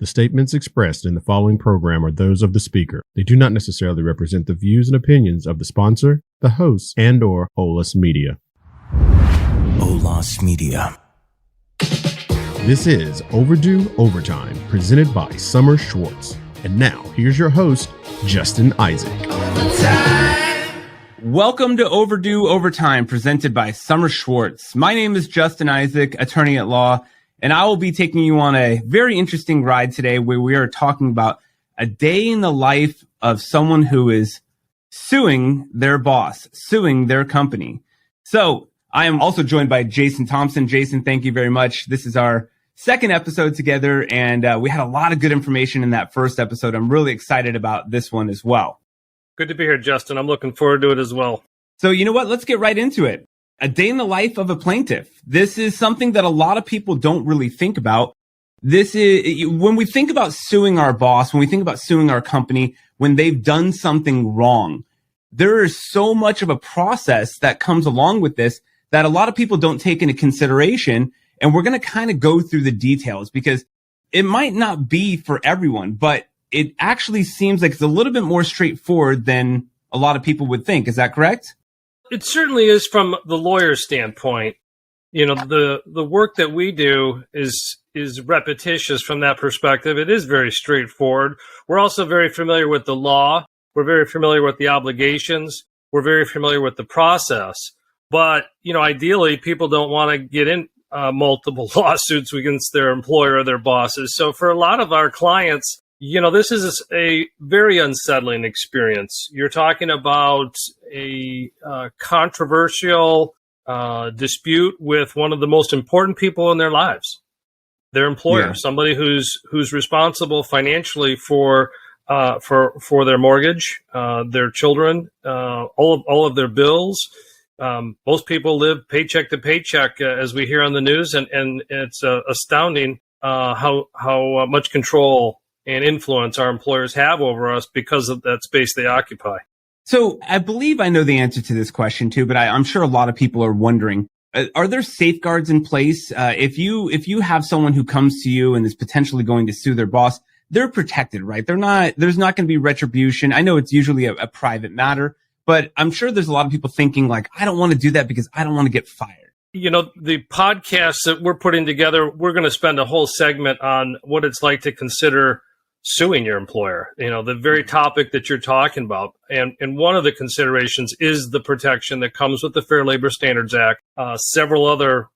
The statements expressed in the following program are those of the speaker. They do not necessarily represent the views and opinions of the sponsor, the host, and/or OLAS Media. OLAS Media. This is Overdue Overtime, presented by Summer Schwartz. And now, here's your host, Justin Isaac. Welcome to Overdue Overtime, presented by Summer Schwartz. My name is Justin Isaac, attorney at law, and I will be taking you on a very interesting ride today where we are talking about a day in the life of someone who is suing their boss, suing their company. So I am also joined by Jason Thompson. Jason, thank you very much. This is our second episode together, and we had a lot of good information in that first episode. I'm really excited about this one as well. Good to be here, Justin. I'm looking forward to it as well. So you know what? Let's get right into it. A day in the life of a plaintiff. This is something that a lot of people don't really think about. This is when we think about suing our boss, when we think about suing our company, when they've done something wrong, there is so much of a process that comes along with this that a lot of people don't take into consideration. And we're going to kind of go through the details because it might not be for everyone, but it actually seems like it's a little bit more straightforward than a lot of people would think. Is that correct? It certainly is from the lawyer's standpoint. You know, the work that we do is repetitious from that perspective. It is very straightforward. We're also very familiar with the law. We're very familiar with the obligations. We're very familiar with the process. But, you know, ideally, people don't want to get in multiple lawsuits against their employer or their bosses. So for a lot of our clients, you know, this is a very unsettling experience. You're talking about a controversial dispute with one of the most important people in their lives, their employer, somebody who's responsible financially for their mortgage, their children, all of their bills. Most people live paycheck to paycheck, as we hear on the news, and it's astounding how much control and influence our employers have over us because of that space they occupy. So I believe I know the answer to this question too, but I'm sure a lot of people are wondering, are there safeguards in place? If you have someone who comes to you and is potentially going to sue their boss, they're protected, right? There's not going to be retribution. I know it's usually a private matter, but I'm sure there's a lot of people thinking like, I don't want to do that because I don't want to get fired. You know, the podcast that we're putting together, we're going to spend a whole segment on what it's like to consider suing your employer, you know, the very topic that you're talking about. And one of the considerations is the protection that comes with the Fair Labor Standards Act, several other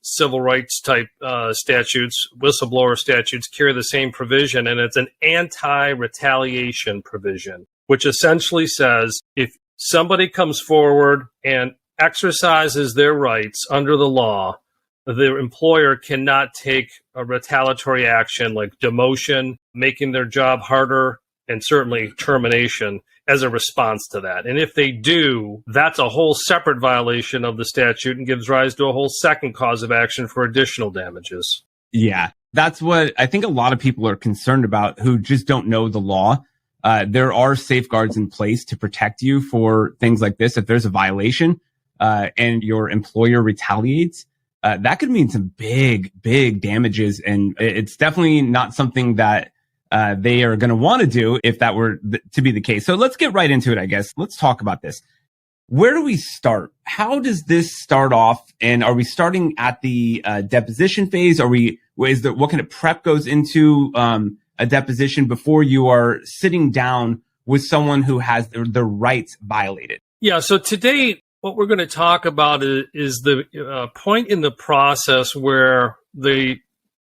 civil rights type statutes, whistleblower statutes carry the same provision, and it's an anti-retaliation provision, which essentially says if somebody comes forward and exercises their rights under the law, the employer cannot take a retaliatory action like demotion, making their job harder, and certainly termination as a response to that. And if they do, that's a whole separate violation of the statute and gives rise to a whole second cause of action for additional damages. Yeah, that's what I think a lot of people are concerned about who just don't know the law. There are safeguards in place to protect you for things like this. If there's a violation and your employer retaliates, that could mean some big damages. And it's definitely not something that they are going to want to do if that were to be the case. So let's get right into it, I guess. Let's talk about this. Where do we start? How does this start off? And are we starting at the deposition phase? What kind of prep goes into a deposition before you are sitting down with someone who has their rights violated? Yeah, so today, what we're going to talk about is the point in the process where the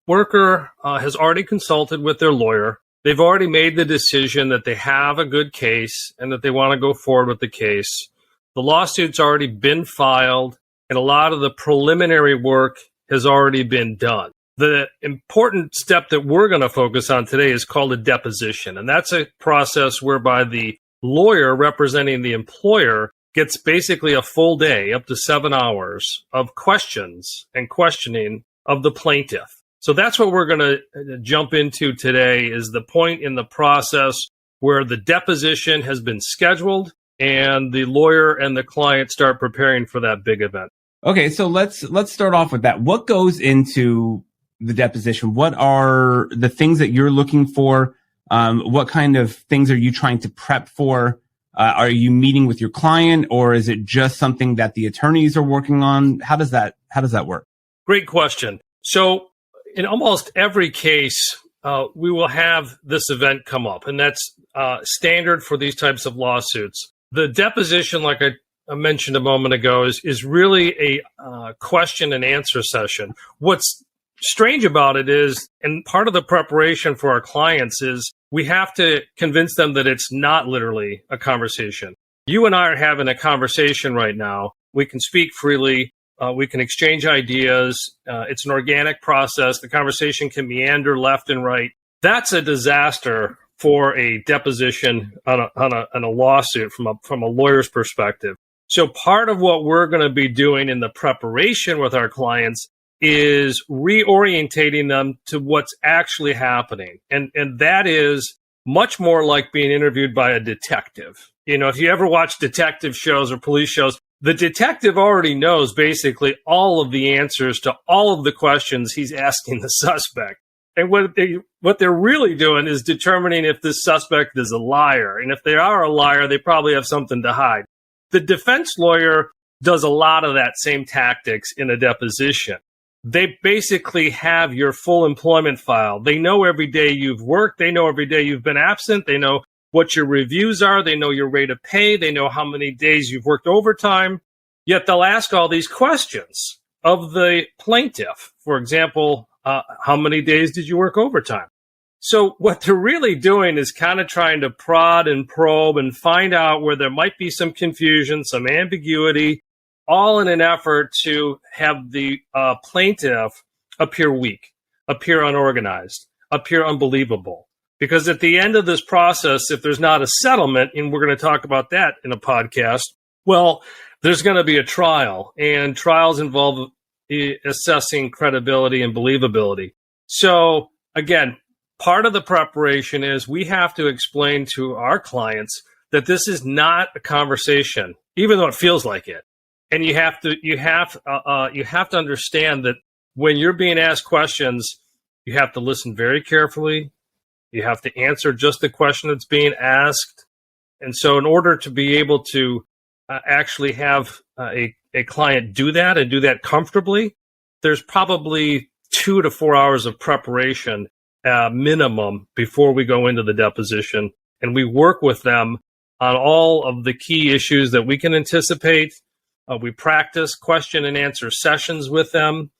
worker has already consulted with their lawyer. They've already made the decision that they have a good case and that they want to go forward with the case. The lawsuit's already been filed, and a lot of the preliminary work has already been done. The important step that we're going to focus on today is called a deposition, and that's a process whereby the lawyer representing the employer gets basically a full day, up to 7 hours, of questions and questioning of the plaintiff. So that's what we're going to jump into today, is the point in the process where the deposition has been scheduled and the lawyer and the client start preparing for that big event. Okay, so let's start off with that. What goes into the deposition? What are the things that you're looking for? What kind of things are you trying to prep for? Are you meeting with your client, or is it just something that the attorneys are working on? How does that work? Great question. So in almost every case, we will have this event come up, and that's standard for these types of lawsuits. The deposition, like I mentioned a moment ago, is really a question and answer session. What's strange about it is, and part of the preparation for our clients is, we have to convince them that it's not literally a conversation. You and I are having a conversation right now. We can speak freely. We can exchange ideas. It's an organic process. The conversation can meander left and right. That's a disaster for a deposition on a lawsuit from a lawyer's perspective. So part of what we're going to be doing in the preparation with our clients is reorientating them to what's actually happening. And that is much more like being interviewed by a detective. You know, if you ever watch detective shows or police shows, the detective already knows basically all of the answers to all of the questions he's asking the suspect. And what they're really doing is determining if this suspect is a liar. And if they are a liar, they probably have something to hide. The defense lawyer does a lot of that same tactics in a deposition. They basically have your full employment file. They know every day you've worked. They know every day you've been absent. They know what your reviews are. They know your rate of pay. They know how many days you've worked overtime. Yet they'll ask all these questions of the plaintiff. For example, how many days did you work overtime? So what they're really doing is kind of trying to prod and probe and find out where there might be some confusion, some ambiguity, all in an effort to have the plaintiff appear weak, appear unorganized, appear unbelievable. Because at the end of this process, if there's not a settlement, and we're going to talk about that in a podcast, well, there's going to be a trial, and trials involve assessing credibility and believability. So again, part of the preparation is we have to explain to our clients that this is not a conversation, even though it feels like it. And you have to understand that when you're being asked questions, you have to listen very carefully. You have to answer just the question that's being asked. And so in order to be able to actually have a client do that and do that comfortably, there's probably 2 to 4 hours of preparation minimum before we go into the deposition. And we work with them on all of the key issues that we can anticipate. We practice question and answer sessions with them,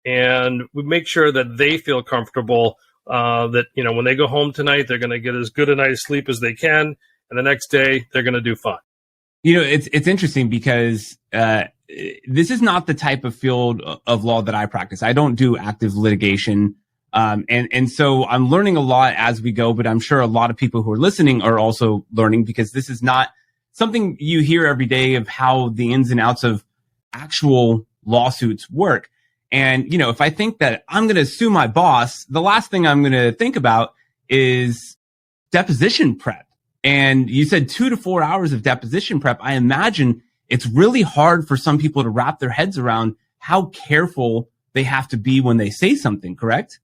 and we make sure that they feel comfortable that, you know, when they go home tonight, they're going to get as good a night's sleep as they can, and the next day they're going to do fine. You know, it's interesting because this is not the type of field of law that I practice. I don't do active litigation, and so I'm learning a lot as we go. But I'm sure a lot of people who are listening are also learning, because this is not something you hear every day of how the ins and outs of actual lawsuits work. And, you know, if I think that I'm going to sue my boss, the last thing I'm going to think about is deposition prep. And you said 2 to 4 hours of deposition prep. I imagine it's really hard for some people to wrap their heads around how careful they have to be when they say something, correct?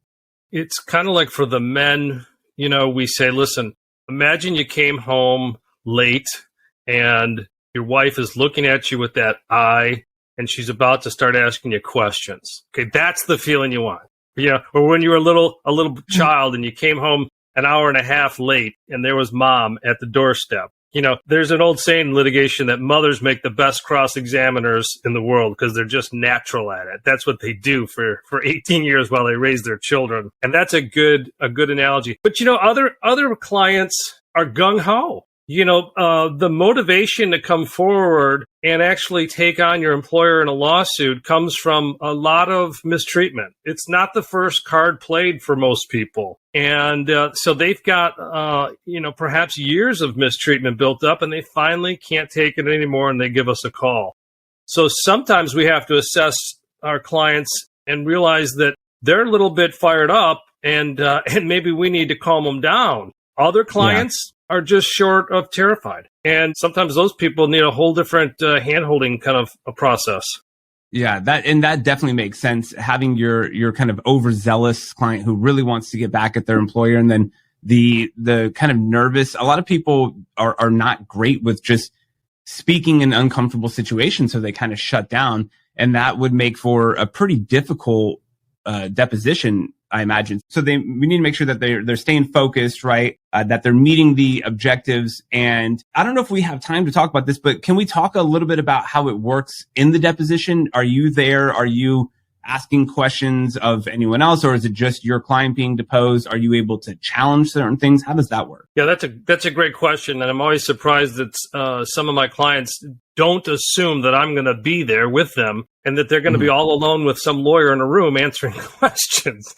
It's kind of like for the men, you know, we say, listen, imagine you came home late and your wife is looking at you with that eye, and she's about to start asking you questions. Okay, that's the feeling you want. Yeah, or when you were a little child and you came home an hour and a half late, and there was mom at the doorstep. You know, there's an old saying in litigation that mothers make the best cross-examiners in the world because they're just natural at it. That's what they do for 18 years while they raise their children, and that's a good analogy. But you know, other clients are gung-ho. You know, the motivation to come forward and actually take on your employer in a lawsuit comes from a lot of mistreatment. It's not the first card played for most people. And so they've got, you know, perhaps years of mistreatment built up, and they finally can't take it anymore, and they give us a call. So sometimes we have to assess our clients and realize that they're a little bit fired up, and maybe we need to calm them down. Other clients are just short of terrified. And sometimes those people need a whole different hand-holding kind of a process. Yeah, that definitely makes sense. Having your kind of overzealous client who really wants to get back at their employer, and then the kind of nervous. A lot of people are not great with just speaking in uncomfortable situations, so they kind of shut down, and that would make for a pretty difficult deposition, I imagine. So we need to make sure that they're staying focused, right? That they're meeting the objectives. And I don't know if we have time to talk about this, but can we talk a little bit about how it works in the deposition? Are you there? Are you asking questions of anyone else, or is it just your client being deposed? Are you able to challenge certain things? How does that work? Yeah, that's a great question. And I'm always surprised that some of my clients don't assume that I'm going to be there with them and that they're going to be all alone with some lawyer in a room answering questions.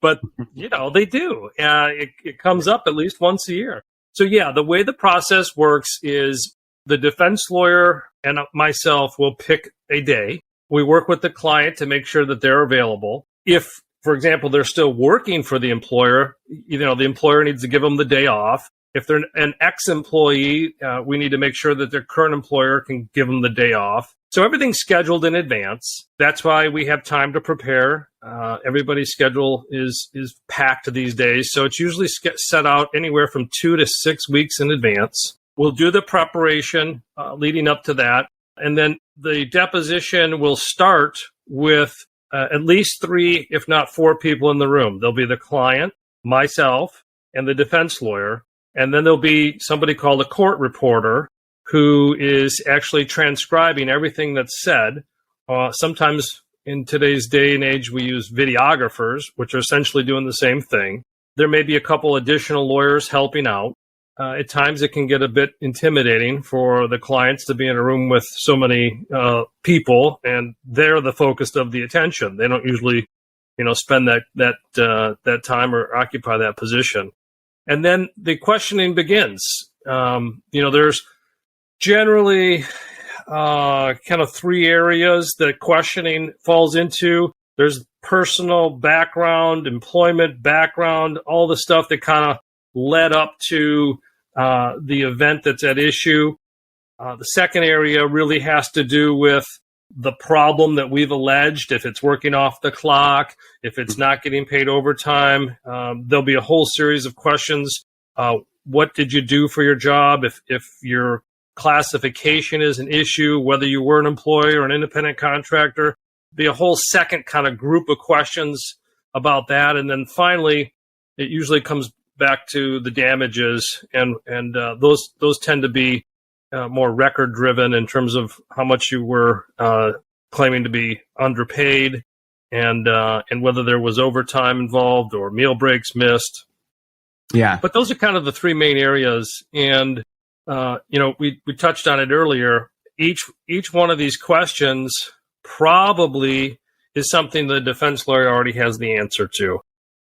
But, they do. It comes up at least once a year. So, yeah, the way the process works is the defense lawyer and myself will pick a day. We work with the client to make sure that they're available. If, for example, they're still working for the employer, the employer needs to give them the day off. If they're an ex-employee, we need to make sure that their current employer can give them the day off. So everything's scheduled in advance. That's why we have time to prepare. Everybody's schedule is packed these days. So it's usually set out anywhere from 2 to 6 weeks in advance. We'll do the preparation leading up to that. And then the deposition will start with at least 3, if not 4 people in the room. There'll be the client, myself, and the defense lawyer. And then there'll be somebody called a court reporter who is actually transcribing everything that's said. Sometimes in today's day and age, we use videographers, which are essentially doing the same thing. There may be a couple additional lawyers helping out. At times, it can get a bit intimidating for the clients to be in a room with so many people, and they're the focus of the attention. They don't usually, spend that time or occupy that position. And then the questioning begins. There's generally kind of 3 areas that questioning falls into. There's personal background, employment background, all the stuff that kind of led up to the event that's at issue. The second area really has to do with the problem that we've alleged. If it's working off the clock, if it's not getting paid overtime, there'll be a whole series of questions. What did you do for your job? If your classification is an issue, whether you were an employee or an independent contractor, be a whole second kind of group of questions about that. And then finally, it usually comes back to the damages, and those tend to be more record driven in terms of how much you were claiming to be underpaid, and whether there was overtime involved or meal breaks missed. Yeah. But those are kind of the 3 main areas, and we touched on it earlier. Each one of these questions probably is something the defense lawyer already has the answer to.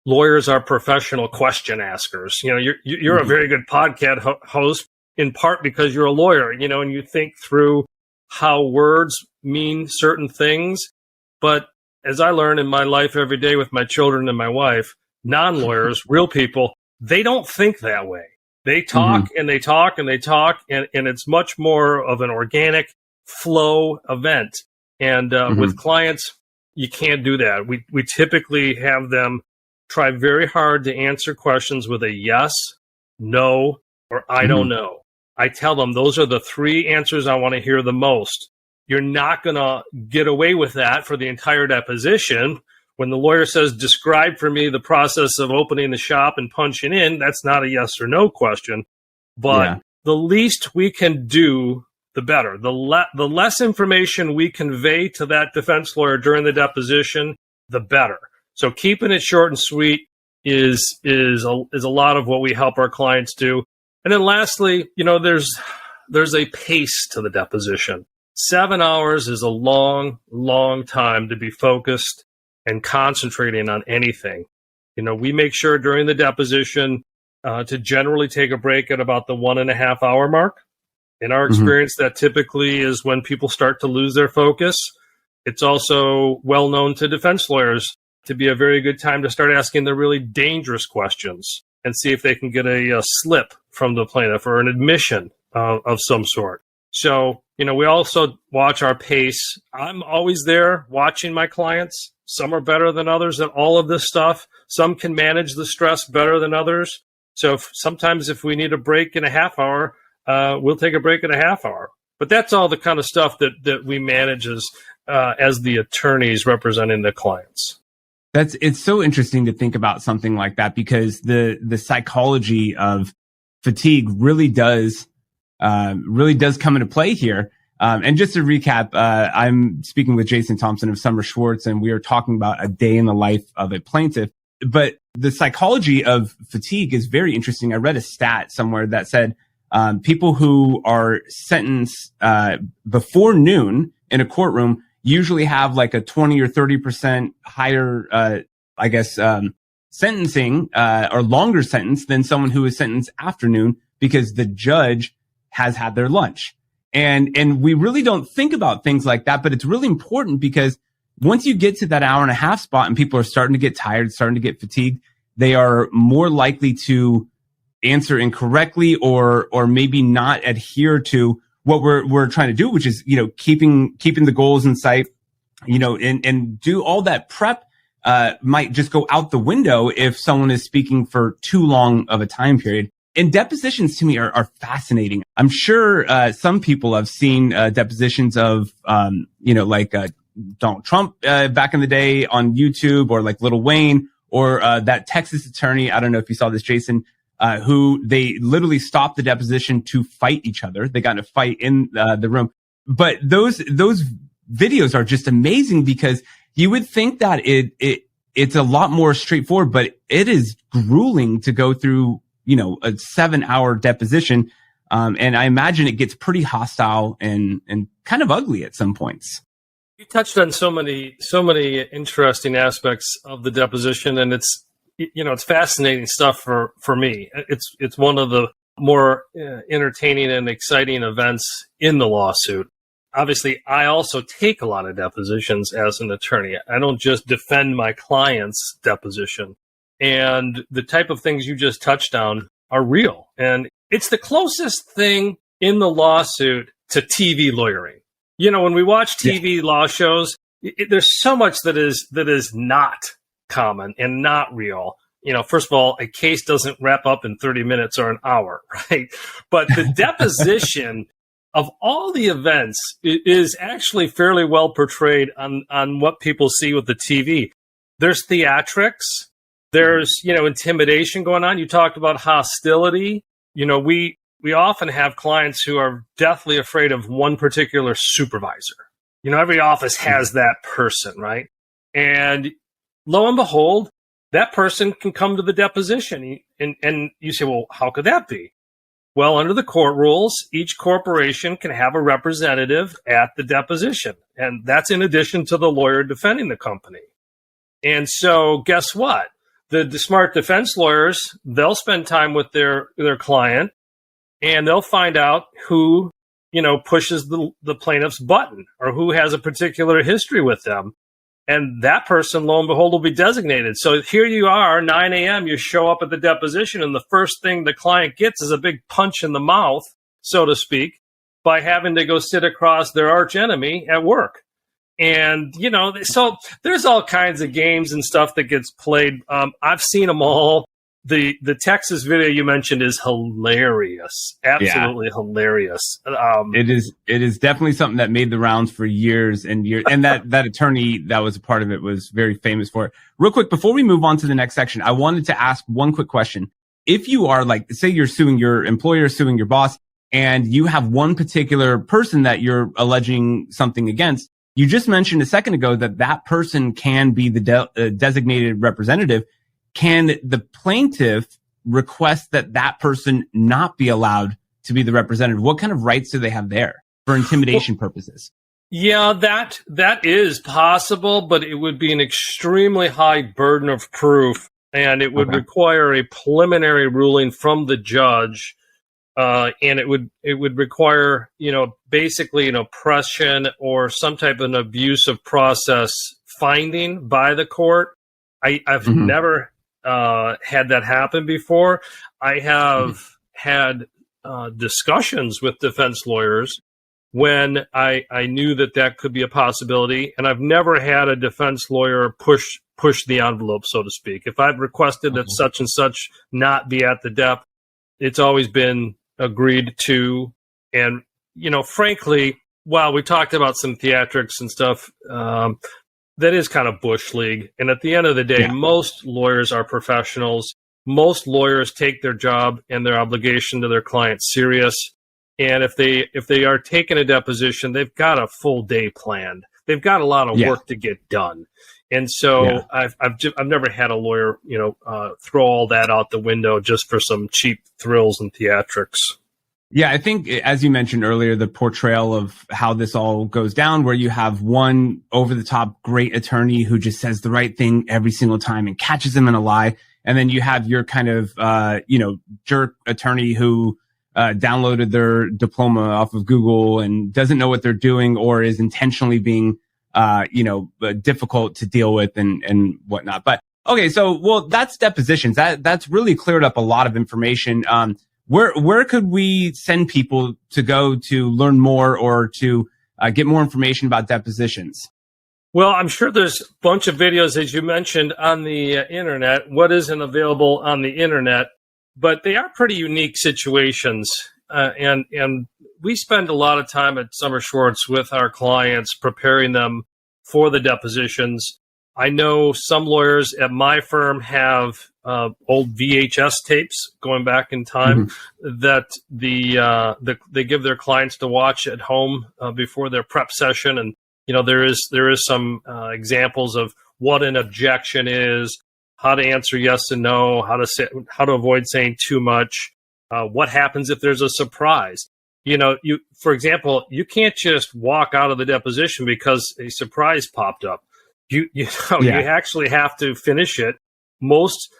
Lawyers are professional question askers. You're a very good podcast host in part because you're a lawyer, and you think through how words mean certain things. But as I learn in my life every day with my children and my wife, non-lawyers, real people, they don't think that way. They talk and they talk and they talk, and it's much more of an organic flow event. And with clients, you can't do that. We typically have them try very hard to answer questions with a yes, no, or I don't know. I tell them those are the 3 answers I want to hear the most. You're not going to get away with that for the entire deposition. When the lawyer says, describe for me the process of opening the shop and punching in, that's not a yes or no question. But the least we can do, the better. The less information we convey to that defense lawyer during the deposition, the better. So keeping it short and sweet is a lot of what we help our clients do. And then lastly, there's a pace to the deposition. 7 hours is a long, long time to be focused and concentrating on anything. We make sure during the deposition to generally take a break at about the 1.5 hour mark. In our experience, that typically is when people start to lose their focus. It's also well known to defense lawyers to be a very good time to start asking the really dangerous questions and see if they can get a slip from the plaintiff or an admission of some sort. So We also watch our pace. I'm always there watching my clients. Some are better than others at all of this stuff. Some can manage the stress better than others. So sometimes if we need a break in a half hour, we'll take a break in a half hour. But that's all the kind of stuff that we manage as the attorneys representing the clients. It's so interesting to think about something like that, because the psychology of fatigue really does come into play here. And just to recap, I'm speaking with Jason Thompson of Summer Schwartz, and we are talking about a day in the life of a plaintiff. But the psychology of fatigue is very interesting. I read a stat somewhere that said people who are sentenced before noon in a courtroom usually have like a 20 or 30% higher, sentencing or longer sentence than someone who is sentenced afternoon, because the judge has had their lunch. And we really don't think about things like that, but it's really important, because once you get to that hour and a half spot and people are starting to get tired, starting to get fatigued, they are more likely to answer incorrectly or maybe not adhere to what we're trying to do, which is, keeping the goals in sight, and do all that prep might just go out the window if someone is speaking for too long of a time period. And depositions to me are fascinating. I'm sure some people have seen depositions of, Donald Trump back in the day on YouTube, or like Lil Wayne, or that Texas attorney. I don't know if you saw this, Jason, who they literally stopped the deposition to fight each other. They got in a fight in the room. But those videos are just amazing, because you would think that it's a lot more straightforward, but it is grueling to go through, a 7-hour deposition. And I imagine it gets pretty hostile and kind of ugly at some points. You touched on so many interesting aspects of the deposition, and it's fascinating stuff for me. It's one of the more entertaining and exciting events in the lawsuit. Obviously, I also take a lot of depositions as an attorney. I don't just defend my client's deposition. And the type of things you just touched on are real. And it's the closest thing in the lawsuit to TV lawyering. When we watch TV law shows, there's so much that is not common and not real. First of all, a case doesn't wrap up in 30 minutes or an hour, right? But the deposition of all the events is actually fairly well portrayed on what people see with the TV. There's theatrics. There's, intimidation going on. You talked about hostility. We often have clients who are deathly afraid of one particular supervisor. Every office has that person, right? And lo and behold, that person can come to the deposition. And you say, well, how could that be? Well, under the court rules, each corporation can have a representative at the deposition. And that's in addition to the lawyer defending the company. And so guess what? The smart defense lawyers, they'll spend time with their client, and they'll find out who, pushes the plaintiff's button, or who has a particular history with them. And that person, lo and behold, will be designated. So here you are, 9 a.m., you show up at the deposition, and the first thing the client gets is a big punch in the mouth, so to speak, by having to go sit across their arch enemy at work. And, so there's all kinds of games and stuff that gets played. I've seen them all. The Texas video you mentioned is hilarious. Absolutely hilarious. It is definitely something that made the rounds for years and years. And that attorney that was a part of it was very famous for it. Real quick, before we move on to the next section, I wanted to ask one quick question. If you are say you're suing your employer, suing your boss, and you have one particular person that you're alleging something against, you just mentioned a second ago that person can be the designated representative. Can the plaintiff request that person not be allowed to be the representative? What kind of rights do they have there for intimidation purposes? Yeah, that is possible, but it would be an extremely high burden of proof, and it would require a preliminary ruling from the judge. And it would require, basically an oppression or some type of an abuse of process finding by the court. I've never had that happen before. I have had discussions with defense lawyers when I knew that could be a possibility. And I've never had a defense lawyer push the envelope, so to speak. If I've requested that such and such not be at the dep, it's always been agreed to. And, frankly, while we talked about some theatrics and stuff, that is kind of Bush League. And at the end of the day, most lawyers are professionals. Most lawyers take their job and their obligation to their client serious. And if they are taking a deposition, they've got a full day planned. They've got a lot of work to get done. And so I've never had a lawyer, throw all that out the window just for some cheap thrills and theatrics. Yeah, I think, as you mentioned earlier, the portrayal of how this all goes down, where you have one over-the-top great attorney who just says the right thing every single time and catches them in a lie. And then you have your kind of, jerk attorney who downloaded their diploma off of Google and doesn't know what they're doing or is intentionally being, difficult to deal with and whatnot. But, okay, so, that's depositions. That's really cleared up a lot of information. Where could we send people to go to learn more or to get more information about depositions? Well, I'm sure there's a bunch of videos, as you mentioned, on the internet. What isn't available on the internet, but they are pretty unique situations. And we spend a lot of time at Summer Schwartz with our clients, preparing them for the depositions. I know some lawyers at my firm have old VHS tapes going back in time that they give their clients to watch at home before their prep session. And, there is some examples of what an objection is, how to answer yes and no, how to avoid saying too much, what happens if there's a surprise. For example, you can't just walk out of the deposition because a surprise popped up. You actually have to finish it. Most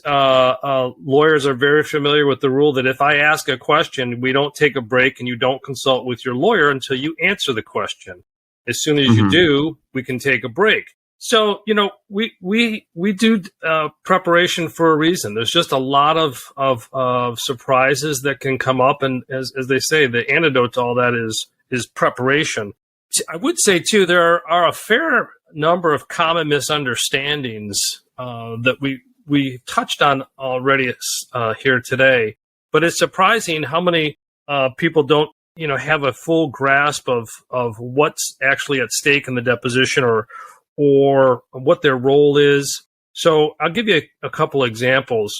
lawyers are very familiar with the rule that if I ask a question, we don't take a break and you don't consult with your lawyer until you answer the question. As soon as you do, we can take a break. So, we do preparation for a reason. There's just a lot of surprises that can come up. And as they say, the antidote to all that is preparation. I would say, too, there are a fair number of common misunderstandings that we touched on already here today. But it's surprising how many people don't have a full grasp of what's actually at stake in the deposition or what their role is. So I'll give you a couple examples.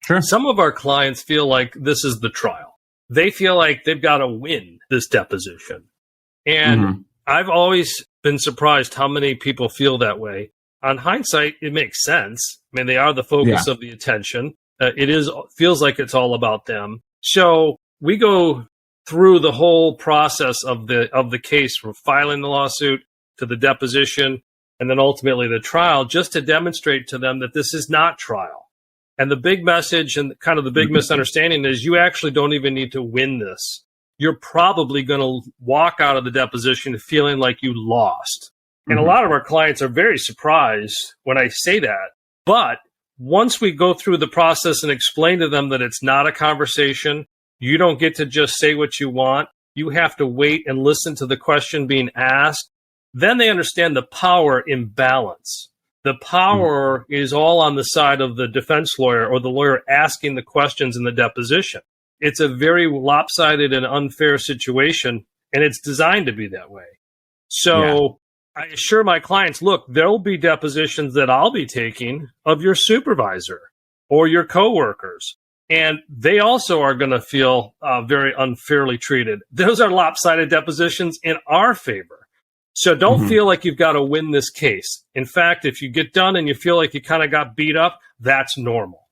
Sure. Some of our clients feel like this is the trial. They feel like they've got to win this deposition. And I've always been surprised how many people feel that way. On hindsight, it makes sense. I mean, they are the focus of the attention. Feels like it's all about them. So we go through the whole process of the case, from filing the lawsuit to the deposition and then ultimately the trial, just to demonstrate to them that this is not trial. And the big message and kind of the big misunderstanding is you actually don't even need to win this. You're probably going to walk out of the deposition feeling like you lost. And a lot of our clients are very surprised when I say that. But once we go through the process and explain to them that it's not a conversation, you don't get to just say what you want. You have to wait and listen to the question being asked. Then they understand the power imbalance. The power is all on the side of the defense lawyer or the lawyer asking the questions in the deposition. It's a very lopsided and unfair situation, and it's designed to be that way. So I assure my clients, look, there'll be depositions that I'll be taking of your supervisor or your coworkers, and they also are going to feel very unfairly treated. Those are lopsided depositions in our favor. So don't feel like you've got to win this case. In fact, if you get done and you feel like you kind of got beat up, that's normal.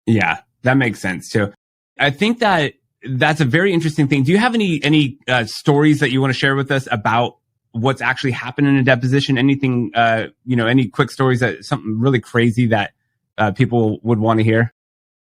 Yeah, that makes sense too. I think that's a very interesting thing. Do you have any stories that you want to share with us about what's actually happened in a deposition? Anything, any quick stories, that something really crazy that people would want to hear?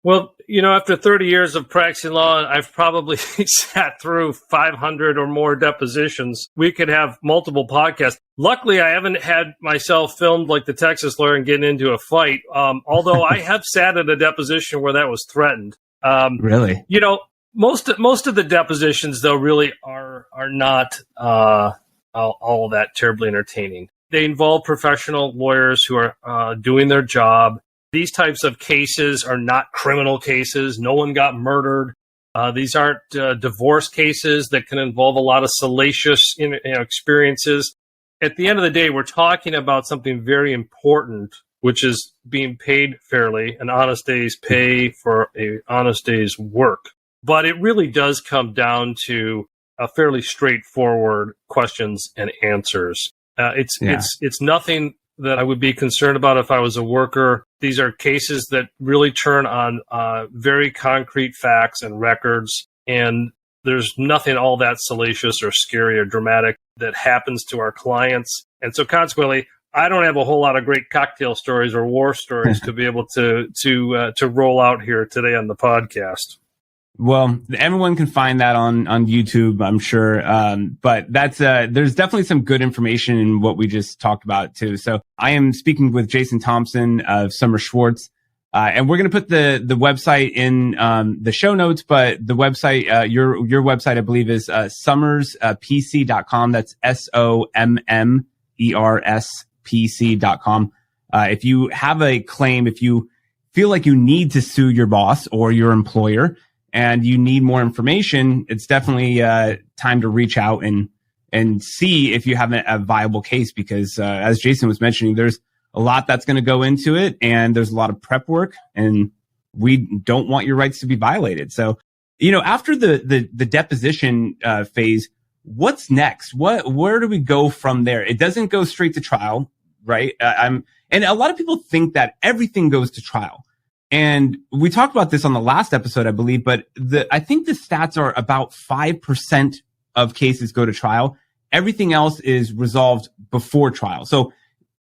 Well, after 30 years of practicing law, I've probably sat through 500 or more depositions. We could have multiple podcasts. Luckily, I haven't had myself filmed like the Texas lawyer and getting into a fight, although I have sat at a deposition where that was threatened. Really? Most of the depositions, though, really are not all that terribly entertaining. They involve professional lawyers who are doing their job. These types of cases are not criminal cases. No one got murdered. These aren't divorce cases that can involve a lot of salacious experiences. At the end of the day, we're talking about something very important, which is being paid fairly, an honest day's pay for an honest day's work. But it really does come down to a fairly straightforward questions and answers. It's nothing that I would be concerned about if I was a worker. These are cases that really turn on very concrete facts and records, and there's nothing all that salacious or scary or dramatic that happens to our clients. And so consequently, I don't have a whole lot of great cocktail stories or war stories to be able to roll out here today on the podcast. Well, everyone can find that on YouTube, I'm sure. But that's, there's definitely some good information in what we just talked about too. So I am speaking with Jason Thompson of Summer Schwartz. And we're going to put the website in, the show notes, but the website, your website, I believe is, summerspc.com. That's SOMMERSPC.com. If you have a claim, if you feel like you need to sue your boss or your employer, and you need more information, it's definitely time to reach out and see if you have a viable case, because as Jason was mentioning, there's a lot that's going to go into it, and there's a lot of prep work, and we don't want your rights to be violated. So, after the deposition phase, what's next? Where do we go from there? It doesn't go straight to trial, right? And a lot of people think that everything goes to trial. And we talked about this on the last episode, I believe, but I think the stats are about 5% of cases go to trial. Everything else is resolved before trial. So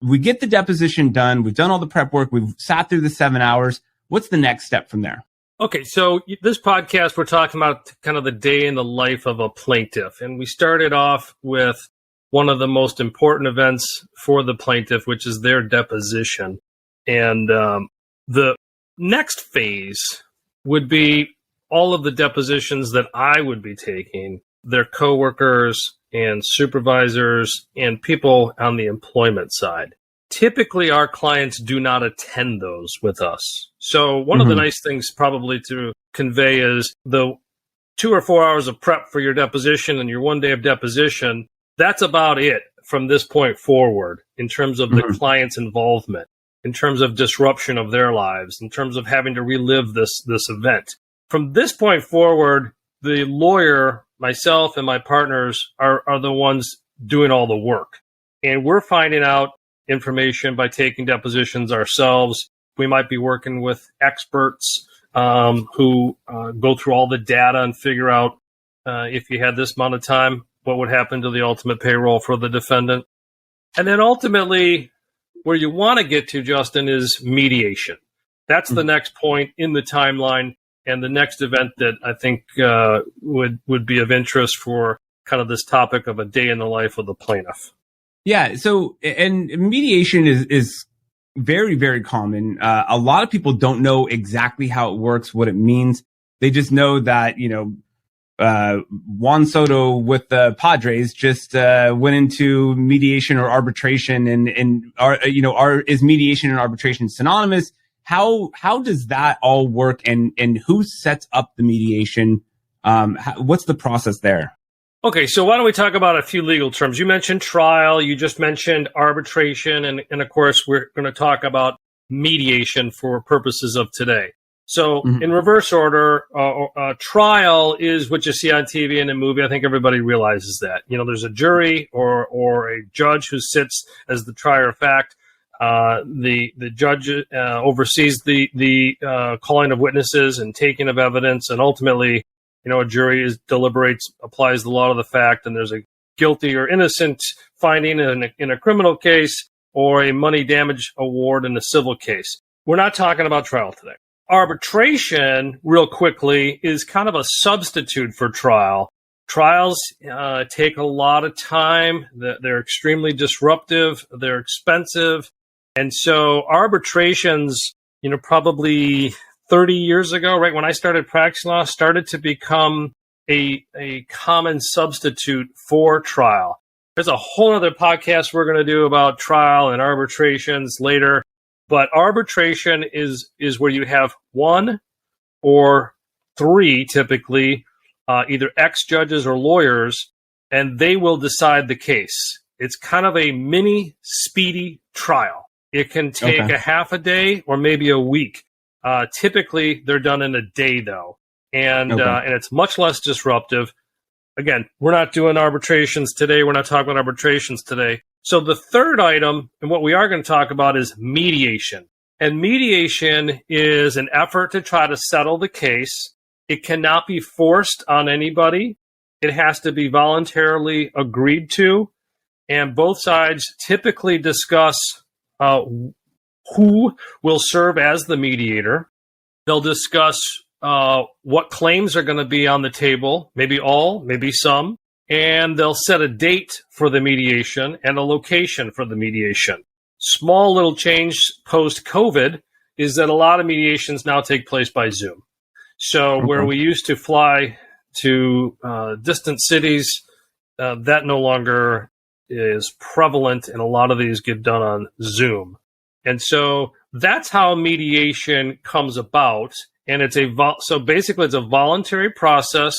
we get the deposition done. We've done all the prep work. We've sat through the 7 hours. What's the next step from there? Okay, so this podcast, we're talking about kind of the day in the life of a plaintiff. And we started off with one of the most important events for the plaintiff, which is their deposition. And the next phase would be all of the depositions that I would be taking, their coworkers and supervisors and people on the employment side. Typically, our clients do not attend those with us. So one of the nice things probably to convey is the 2 or 4 hours of prep for your deposition and your 1 day of deposition, that's about it from this point forward in terms of the client's involvement, in terms of disruption of their lives, in terms of having to relive this event. From this point forward, the lawyer, myself, and my partners are the ones doing all the work. And we're finding out information by taking depositions ourselves. We might be working with experts who go through all the data and figure out if you had this amount of time, what would happen to the ultimate payroll for the defendant. And then ultimately, where you want to get to, Justin, is mediation. That's the next point in the timeline and the next event that I think would be of interest for kind of this topic of a day in the life of the plaintiff. Yeah. So, and mediation is very, very common. A lot of people don't know exactly how it works, what it means. They just know that, Juan Soto with the Padres just went into mediation or arbitration, and is mediation and arbitration synonymous? How does that all work, and who sets up the mediation? What's the process there? Okay, so why don't we talk about a few legal terms? You mentioned trial, you just mentioned arbitration, and of course we're going to talk about mediation for purposes of today. So in reverse order, trial is what you see on TV and in movie. I think everybody realizes that. There's a jury or a judge who sits as the trier of fact. The judge oversees the calling of witnesses and taking of evidence, and ultimately, a jury deliberates, applies the law to the fact, and there's a guilty or innocent finding in a criminal case or a money damage award in a civil case. We're not talking about trial today. Arbitration, real quickly, is kind of a substitute for trial. Trials take a lot of time. They're extremely disruptive. They're expensive. And so arbitrations, probably 30 years ago, right when I started practicing law, started to become a common substitute for trial. There's a whole other podcast we're going to do about trial and arbitrations later, but arbitration is where you have one or three, typically, either ex-judges or lawyers, and they will decide the case. It's kind of a mini speedy trial. It can take a half a day or maybe a week. Typically, they're done in a day, though, and it's much less disruptive. Again, we're not doing arbitrations today. We're not talking about arbitrations today. So the third item, and what we are going to talk about, is mediation. And mediation is an effort to try to settle the case. It cannot be forced on anybody. It has to be voluntarily agreed to. And both sides typically discuss who will serve as the mediator. They'll discuss what claims are going to be on the table, maybe all, maybe some. And they'll set a date for the mediation and a location for the mediation. Small little change post-COVID is that a lot of mediations now take place by Zoom. So where we used to fly to distant cities, that no longer is prevalent, and a lot of these get done on Zoom. And so that's how mediation comes about. And it's so basically it's a voluntary process.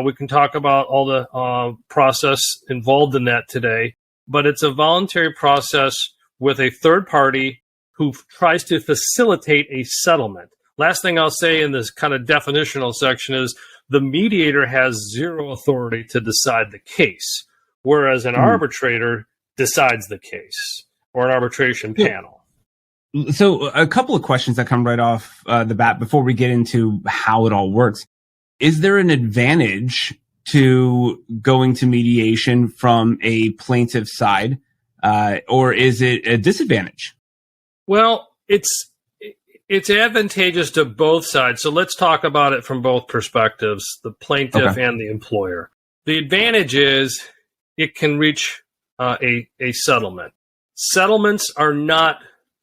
We can talk about all the process involved in that today, but it's a voluntary process with a third party who tries to facilitate a settlement. Last thing I'll say in this kind of definitional section is the mediator has zero authority to decide the case, whereas an arbitrator decides the case, or an arbitration panel. So a couple of questions that come right off the bat before we get into how it all works. Is there an advantage to going to mediation from a plaintiff side, or is it a disadvantage? Well, it's advantageous to both sides. So let's talk about it from both perspectives, the plaintiff and the employer. The advantage is it can reach a settlement. Settlements are not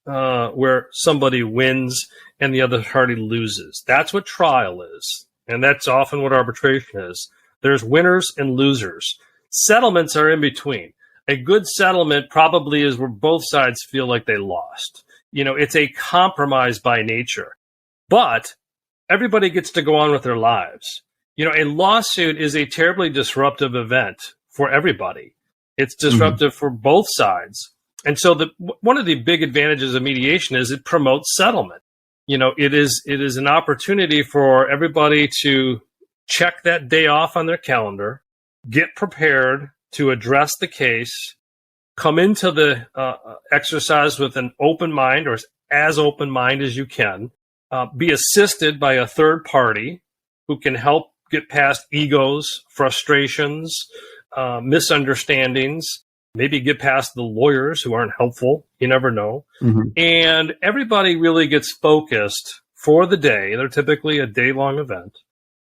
where somebody wins and the other party loses. That's what trial is. And that's often what arbitration is. There's winners and losers. Settlements are in between. A good settlement probably is where both sides feel like they lost. You know, it's a compromise by nature. But everybody gets to go on with their lives. You know, a lawsuit is a terribly disruptive event for everybody. It's disruptive for both sides. And so one of the big advantages of mediation is it promotes settlement. You know, it is an opportunity for everybody to check that day off on their calendar, get prepared to address the case, come into the exercise with an open mind, or as open mind as you can, be assisted by a third party who can help get past egos, frustrations, misunderstandings, maybe get past the lawyers who aren't helpful. You never know. And everybody really gets focused for the day. They're typically a day-long event,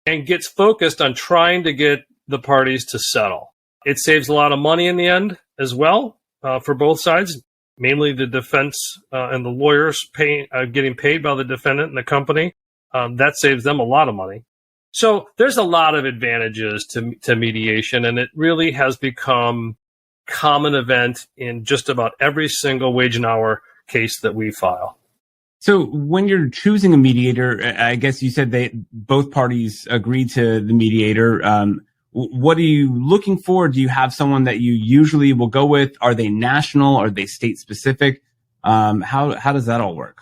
and gets focused on trying to get the parties to settle. It saves a lot of money in the end as well for both sides, mainly the defense and the lawyers getting paid by the defendant and the company. That saves them a lot of money. So there's a lot of advantages to mediation, and it really has become common event in just about every single wage and hour case that we file. So when you're choosing a mediator, I guess you said both parties agreed to the mediator. What are you looking for? Do you have someone that you usually will go with? Are they national? Are they state specific? How does that all work?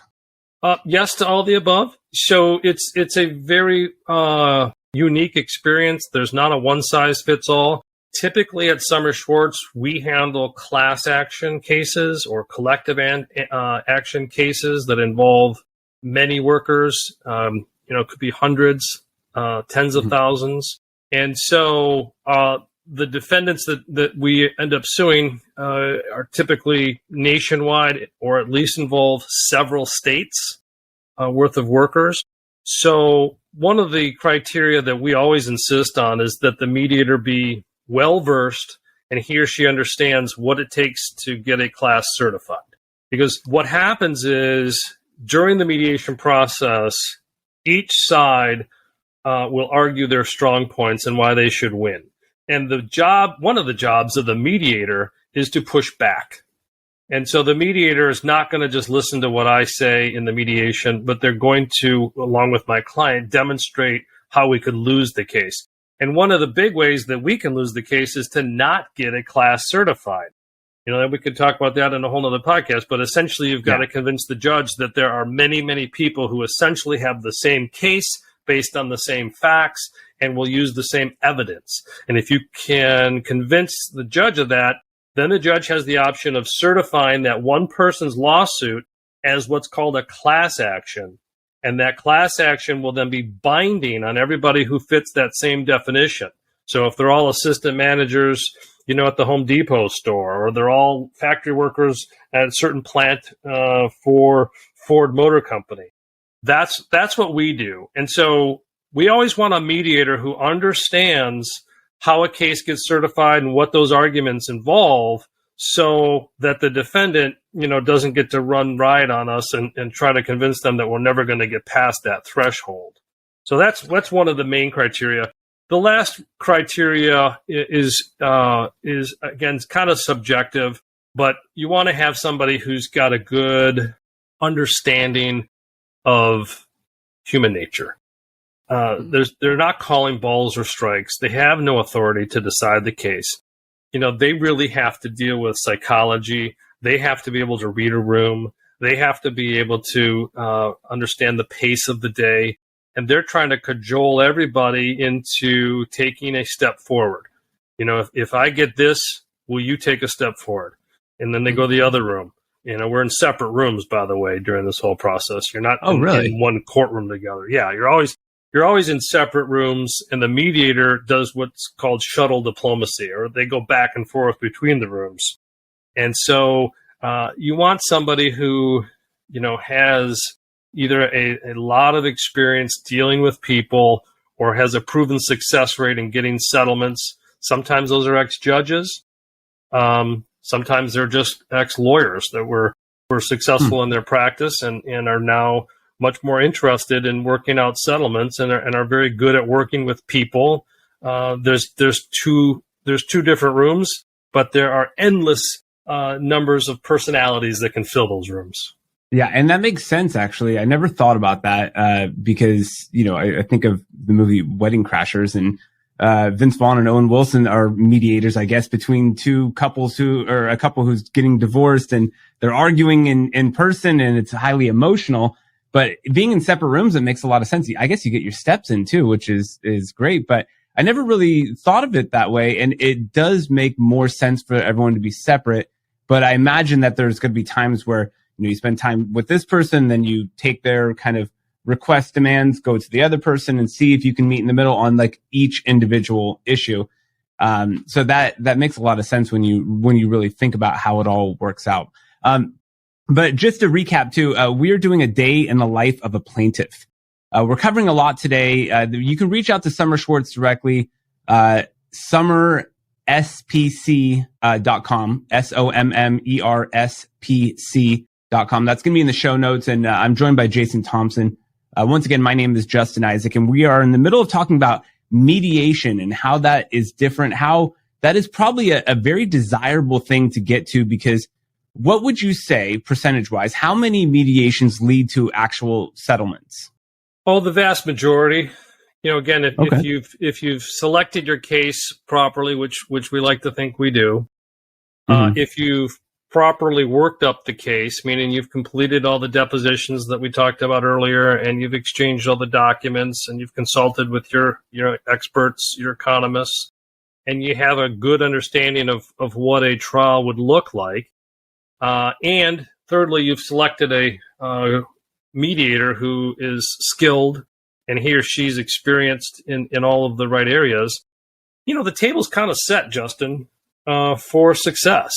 Yes to all the above. So it's a very unique experience. There's not a one size fits all. Typically at Summer Schwartz, we handle class action cases or collective action cases that involve many workers. It could be hundreds, tens of thousands. And so the defendants that we end up suing are typically nationwide, or at least involve several states worth of workers. So one of the criteria that we always insist on is that the mediator be well-versed and he or she understands what it takes to get a class certified. Because what happens is during the mediation process, Each side will argue their strong points and why they should win. And one of the jobs of the mediator is to push back. And so the mediator is not going to just listen to what I say in the mediation, but they're going to, along with my client, demonstrate how we could lose the case. And one of the big ways that we can lose the case is to not get a class certified. We could talk about that in a whole nother podcast, but essentially you've got to convince the judge that there are many, many people who essentially have the same case based on the same facts and will use the same evidence. And if you can convince the judge of that, then the judge has the option of certifying that one person's lawsuit as what's called a class action. And that class action will then be binding on everybody who fits that same definition. So if they're all assistant managers, at the Home Depot store, or they're all factory workers at a certain plant for Ford Motor Company, that's what we do. And so we always want a mediator who understands how a case gets certified and what those arguments involve, so that the defendant, doesn't get to run riot on us and try to convince them that we're never going to get past that threshold. So that's one of the main criteria. The last criteria is again, kind of subjective, but you want to have somebody who's got a good understanding of human nature. They're not calling balls or strikes. They have no authority to decide the case. They really have to deal with psychology. They have to be able to read a room. They have to be able to understand the pace of the day. And they're trying to cajole everybody into taking a step forward. If I get this, will you take a step forward? And then they go to the other room. We're in separate rooms, by the way, during this whole process. You're not in one courtroom together. Yeah, you're always in separate rooms, and the mediator does what's called shuttle diplomacy, or they go back and forth between the rooms. And so you want somebody who, has either a lot of experience dealing with people or has a proven success rate in getting settlements. Sometimes those are ex-judges. Sometimes they're just ex-lawyers that were successful in their practice and are now much more interested in working out settlements and are very good at working with people. There's two different rooms, but there are endless numbers of personalities that can fill those rooms. Yeah, and that makes sense, actually. I never thought about that because, I think of the movie Wedding Crashers, and Vince Vaughn and Owen Wilson are mediators, I guess, between two couples or a couple who's getting divorced, and they're arguing in person, and it's highly emotional. But being in separate rooms, it makes a lot of sense. I guess you get your steps in too, which is great. But I never really thought of it that way. And it does make more sense for everyone to be separate. But I imagine that there's going to be times where, you spend time with this person, then you take their kind of request demands, go to the other person and see if you can meet in the middle on like each individual issue. So that makes a lot of sense when you really think about how it all works out. But just to recap too, we're doing a day in the life of a plaintiff. We're covering a lot today. You can reach out to Summer Schwartz directly, summerspc.com, SOMMERSPC.com. That's going to be in the show notes. And I'm joined by Jason Thompson. Once again, my name is Justin Isaac, and we are in the middle of talking about mediation and how that is different, how that is probably a very desirable thing to get to, because what would you say, percentage-wise, how many mediations lead to actual settlements? Oh, the vast majority. Again, if you've selected your case properly, which we like to think we do, if you've properly worked up the case, meaning you've completed all the depositions that we talked about earlier, and you've exchanged all the documents, and you've consulted with your experts, your economists, and you have a good understanding of what a trial would look like. And thirdly, you've selected a mediator who is skilled and he or she's experienced in all of the right areas. The table's kind of set, Justin, for success.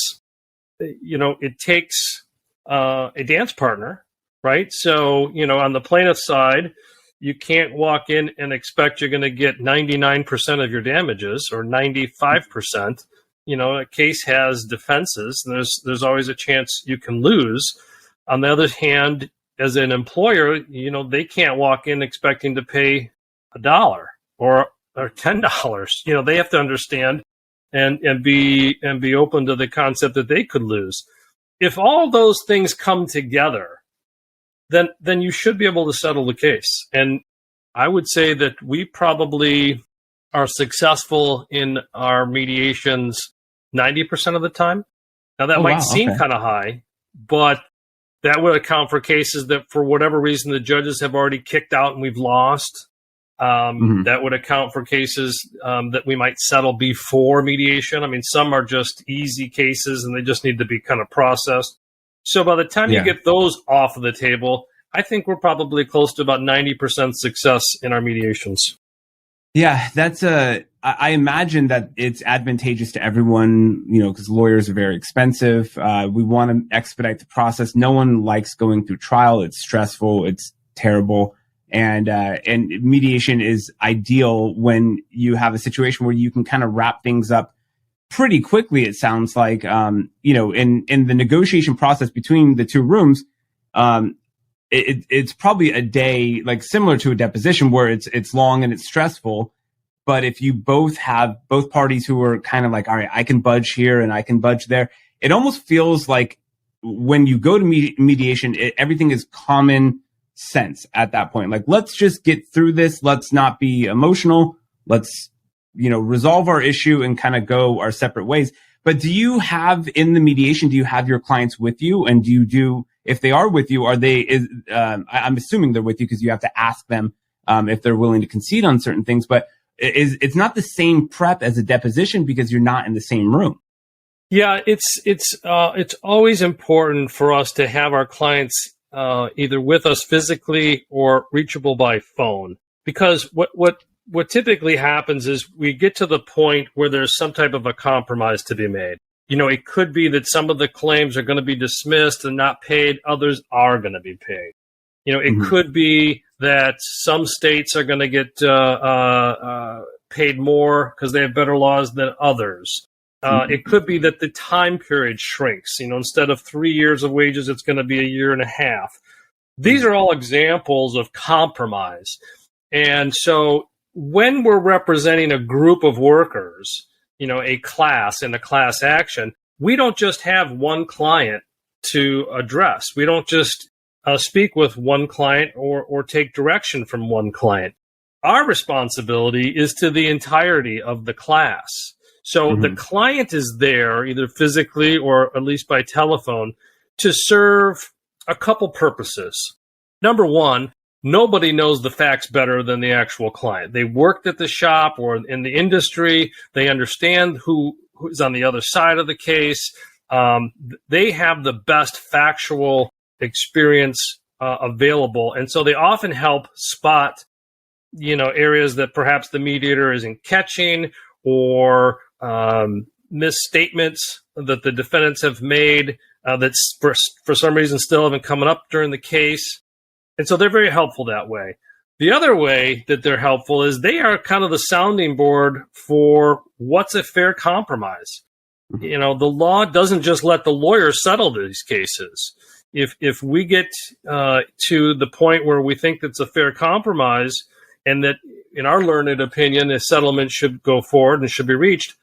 It takes a dance partner, right? So, on the plaintiff side, you can't walk in and expect you're going to get 99% of your damages or 95%. A case has defenses, and there's always a chance you can lose. On the other hand, as an employer, they can't walk in expecting to pay $1 or $10. They have to understand and be open to the concept that they could lose. If all those things come together, then you should be able to settle the case. And I would say that we probably are successful in our mediations 90% of the time. Now that might seem kind of high, but that would account for cases that for whatever reason the judges have already kicked out and we've lost. That would account for cases that we might settle before mediation. I mean, some are just easy cases and they just need to be kind of processed. So by the time you get those off of the table, I think we're probably close to about 90% success in our mediations. Yeah, I imagine that it's advantageous to everyone, because lawyers are very expensive. We want to expedite the process. No one likes going through trial. It's stressful. It's terrible. And mediation is ideal when you have a situation where you can kind of wrap things up pretty quickly. It sounds like, in the negotiation process between the two rooms, it's probably a day, like similar to a deposition where it's long and it's stressful. But if you both parties who are kind of like, all right, I can budge here and I can budge there, it almost feels like when you go to mediation, everything is common sense at that point. Like, let's just get through this. Let's not be emotional. Let's, resolve our issue and kind of go our separate ways. But do you have in the mediation, do you have your clients with you? And if they are with you, I'm assuming they're with you because you have to ask them if they're willing to concede on certain things, but it's not the same prep as a deposition because you're not in the same room. Yeah, it's always important for us to have our clients either with us physically or reachable by phone, because what typically happens is we get to the point where there's some type of a compromise to be made. It could be that some of the claims are going to be dismissed and not paid. Others are going to be paid. It could be that some states are going to get paid more because they have better laws than others. It could be that the time period shrinks. Instead of 3 years of wages, it's going to be 1.5 years. These are all examples of compromise. And so when we're representing a group of workers, a class in a class action, we don't just have one client to address. We don't just speak with one client or take direction from one client. Our responsibility is to the entirety of the class. So the client is there either physically or at least by telephone to serve a couple purposes. Number one, nobody knows the facts better than the actual client. They worked at the shop or in the industry. They understand who's on the other side of the case. They have the best factual experience available. And so they often help spot, areas that perhaps the mediator isn't catching or misstatements that the defendants have made that for some reason still haven't come up during the case. And so they're very helpful that way. The other way that they're helpful is they are kind of the sounding board for what's a fair compromise. The law doesn't just let the lawyer settle these cases. If we get to the point where we think that's a fair compromise and that, in our learned opinion, a settlement should go forward and should be reached,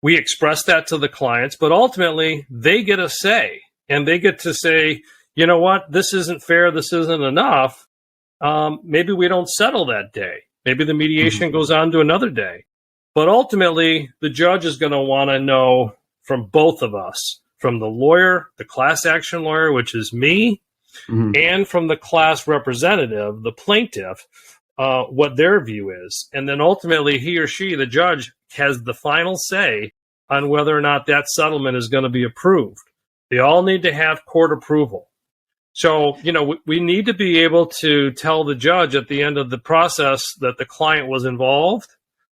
we express that to the clients, but ultimately they get a say and they get to say, you know what, this isn't fair, this isn't enough. Maybe we don't settle that day. Maybe the mediation goes on to another day. But ultimately, the judge is going to want to know from both of us, from the lawyer, the class action lawyer, which is me, and from the class representative, the plaintiff, what their view is. And then ultimately, he or she, the judge, has the final say on whether or not that settlement is going to be approved. They all need to have court approval. So, we need to be able to tell the judge at the end of the process that the client was involved,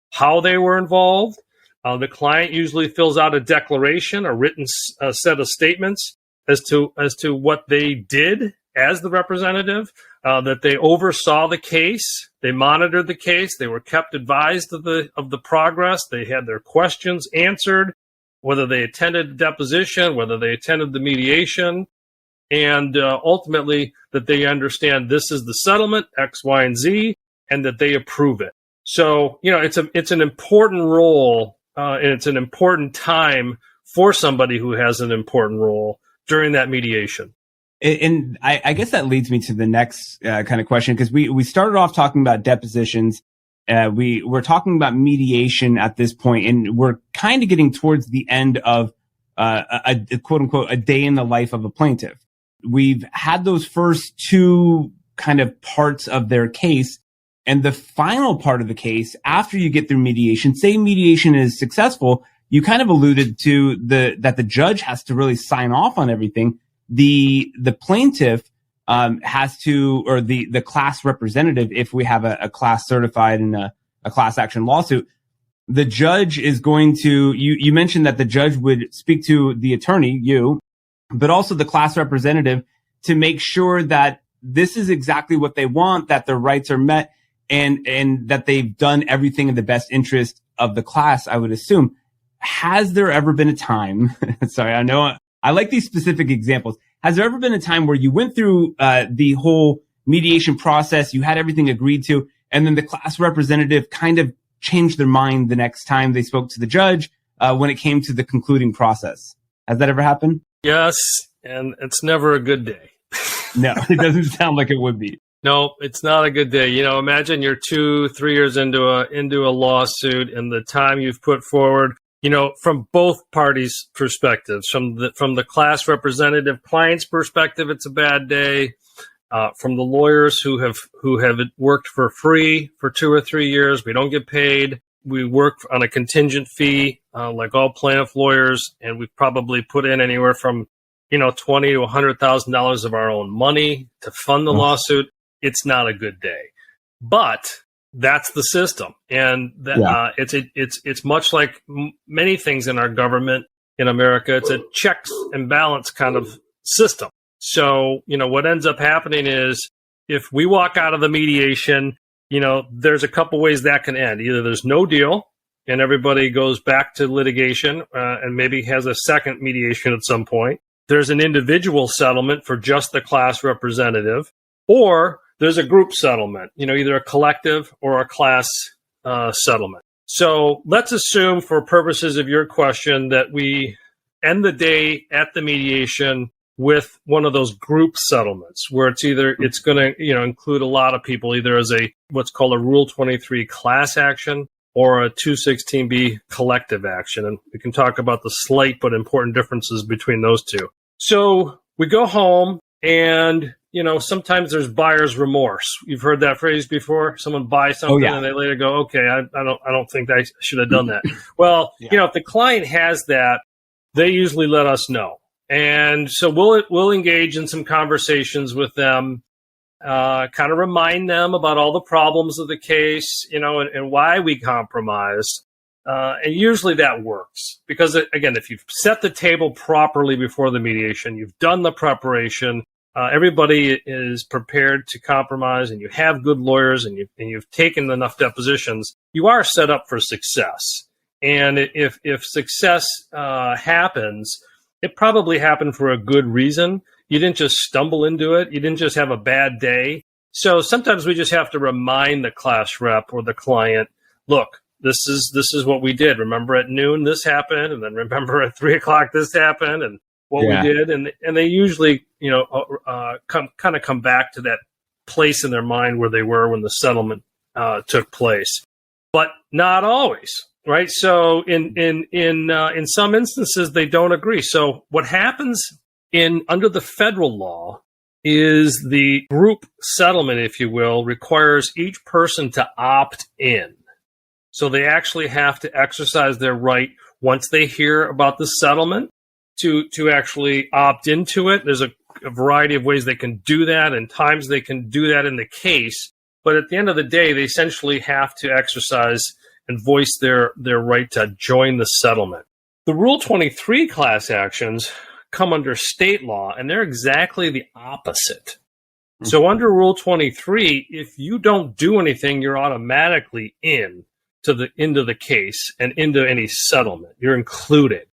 how they were involved. The client usually fills out a declaration, a written set of statements as to what they did as the representative, that they oversaw the case, they monitored the case, they were kept advised of the progress, they had their questions answered, whether they attended the deposition, whether they attended the mediation. and ultimately that they understand this is the settlement, X, Y, and Z, and that they approve it. So, it's an important role, and it's an important time for somebody who has an important role during that mediation. And I guess that leads me to the next kind of question, because we started off talking about depositions. We're talking about mediation at this point, and we're kind of getting towards the end of a quote unquote a day in the life of a plaintiff. We've had those first two kind of parts of their case, and the final part of the case, after you get through mediation, say mediation is successful, you kind of alluded to that the judge has to really sign off on everything. The plaintiff has to, or the class representative, if we have a class certified in a class action lawsuit, the judge is going to, you mentioned that the judge would speak to the attorney, you, but also the class representative, to make sure that this is exactly what they want, that their rights are met, and that they've done everything in the best interest of the class, I would assume. Has there ever been a time, sorry, I know I like these specific examples. Has there ever been a time where you went through the whole mediation process, you had everything agreed to, and then the class representative kind of changed their mind the next time they spoke to the judge when it came to the concluding process? Has that ever happened? Yes, and it's never a good day. No, it doesn't sound like it would be. No, it's not a good day. Imagine you're 2-3 years into a lawsuit, and the time you've put forward, from both parties' perspectives, from the class representative client's perspective, it's a bad day. From the lawyers who have worked for free for 2 or 3 years, we don't get paid. We work on a contingent fee, like all plaintiff lawyers, and we've probably put in anywhere from $20,000 to $100,000 of our own money to fund the lawsuit. It's not a good day, but that's the system, and it's much like many things in our government in America. It's a checks and balance kind of system. So what ends up happening is if we walk out of the mediation, there's a couple ways that can end. Either there's no deal and everybody goes back to litigation and maybe has a second mediation at some point. There's an individual settlement for just the class representative, or there's a group settlement, either a collective or a class settlement. So let's assume, for purposes of your question, that we end the day at the mediation with one of those group settlements where it's going to include a lot of people, either as what's called a Rule 23 class action or a 216B collective action. And we can talk about the slight but important differences between those two. So we go home, and sometimes there's buyer's remorse. You've heard that phrase before. Someone buys something and they later go, "Okay, I don't think I should have done that." Well, if the client has that, they usually let us know, and so we'll engage in some conversations with them, kind of remind them about all the problems of the case, and why we compromised. And usually that works because, again, if you've set the table properly before the mediation, you've done the preparation. Everybody is prepared to compromise, and you have good lawyers, and you've taken enough depositions, you are set up for success. And if success happens, it probably happened for a good reason. You didn't just stumble into it. You didn't just have a bad day. So sometimes we just have to remind the class rep or the client, look, this is what we did. Remember at noon this happened, and then remember at 3:00 this happened, and what we did, and they usually, come back to that place in their mind where they were when the settlement took place, but not always, right? So in some instances they don't agree. So what happens under the federal law is the group settlement, if you will, requires each person to opt in. So they actually have to exercise their right once they hear about the settlement to actually opt into it. There's a variety of ways they can do that, and times they can do that in the case. But at the end of the day, they essentially have to exercise and voice their right to join the settlement. The Rule 23 class actions come under state law, and they're exactly the opposite. Mm-hmm. So under Rule 23, if you don't do anything, you're automatically into the case and into any settlement. You're included.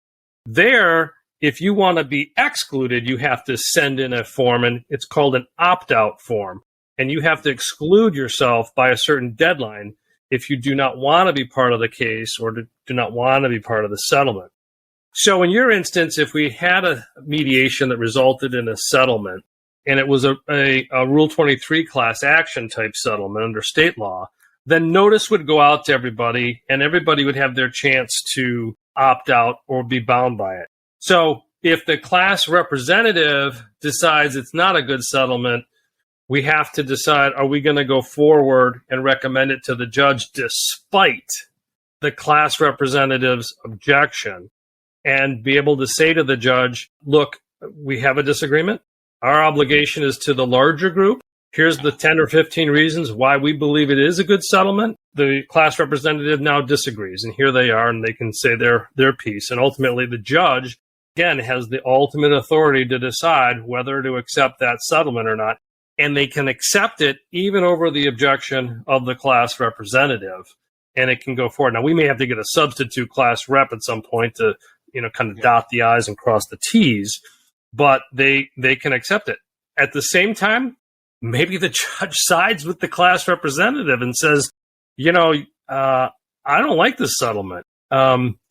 There, If you want to be excluded, you have to send in a form, and it's called an opt-out form. And you have to exclude yourself by a certain deadline if you do not want to be part of the case or do not want to be part of the settlement. So in your instance, if we had a mediation that resulted in a settlement, and it was a Rule 23 class action type settlement under state law, then notice would go out to everybody, and everybody would have their chance to opt out or be bound by it. So if the class representative decides it's not a good settlement, we have to decide, are we going to go forward and recommend it to the judge despite the class representative's objection, and be able to say to the judge, look, we have a disagreement. Our obligation is to the larger group. Here's the 10 or 15 reasons why we believe it is a good settlement. The class representative now disagrees, and here they are, and they can say their piece. And ultimately, the judge, again, has the ultimate authority to decide whether to accept that settlement or not. And they can accept it even over the objection of the class representative, and it can go forward. Now, we may have to get a substitute class rep at some point to, kind of dot the I's and cross the T's, but they can accept it. At the same time, maybe the judge sides with the class representative and says, I don't like this settlement.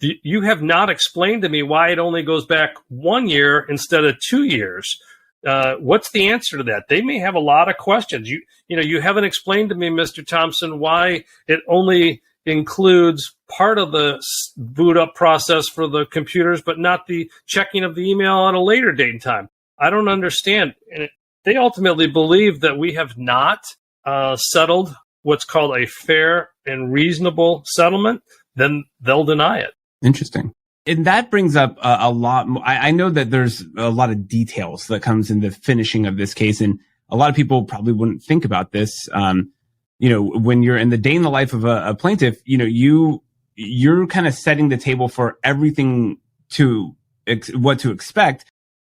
You have not explained to me why it only goes back 1 year instead of 2 years. What's the answer to that? They may have a lot of questions. You haven't explained to me, Mr. Thompson, why it only includes part of the boot up process for the computers, but not the checking of the email at a later date and time. I don't understand. And they ultimately believe that we have not settled what's called a fair and reasonable settlement, then they'll deny it. Interesting. And that brings up a lot. I know that there's a lot of details that comes in the finishing of this case, and a lot of people probably wouldn't think about this. When you're in the day in the life of a plaintiff, you're kind of setting the table for everything what to expect.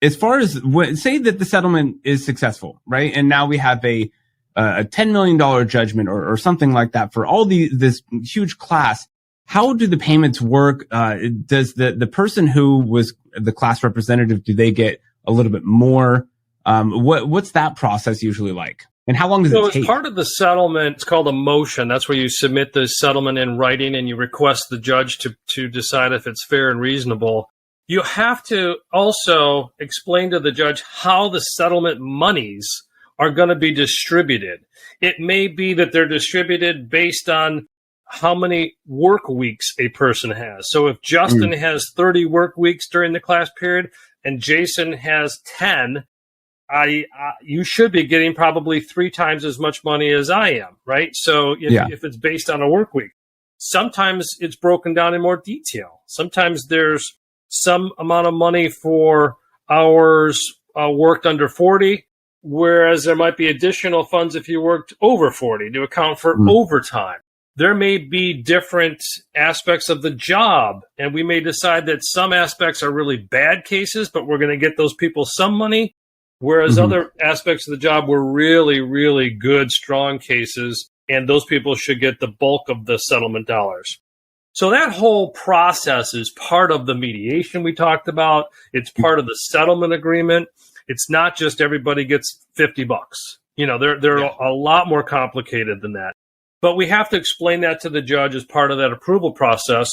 As far as say that the settlement is successful, right? And now we have a $10 million judgment or something like that for all this huge class. How do the payments work? Does the person who was the class representative, do they get a little bit more? What's that process usually like? And how long does it take? As part of the settlement, it's called a motion. That's where you submit the settlement in writing and you request the judge to decide if it's fair and reasonable. You have to also explain to the judge how the settlement monies are going to be distributed. It may be that they're distributed based on how many work weeks a person has. So if Justin has 30 work weeks during the class period and Jason has 10, you should be getting probably 3 times as much money as I am, right? So if it's based on a work week, sometimes it's broken down in more detail. Sometimes there's some amount of money for hours worked under 40, whereas there might be additional funds if you worked over 40 to account for overtime. There may be different aspects of the job, and we may decide that some aspects are really bad cases, but we're going to get those people some money, whereas other aspects of the job were really, really good, strong cases, and those people should get the bulk of the settlement dollars. So that whole process is part of the mediation we talked about. It's part of the settlement agreement. It's not just everybody gets $50. They're a lot more complicated than that. But we have to explain that to the judge as part of that approval process.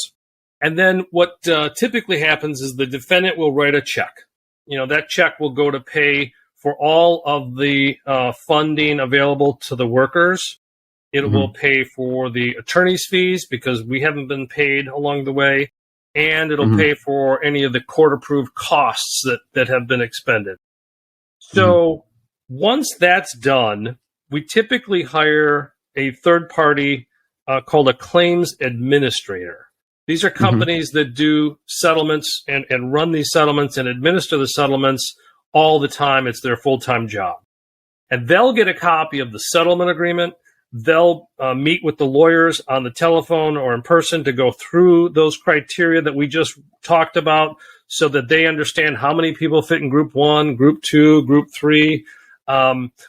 And then what typically happens is the defendant will write a check. That check will go to pay for all of the funding available to the workers. It will pay for the attorney's fees because we haven't been paid along the way. And it'll pay for any of the court-approved costs that have been expended. So once that's done, we typically hire a third party called a claims administrator. These are companies that do settlements and run these settlements and administer the settlements all the time. It's their full-time job. And they'll get a copy of the settlement agreement. They'll meet with the lawyers on the telephone or in person to go through those criteria that we just talked about so that they understand how many people fit in group 1, group 2, group 3.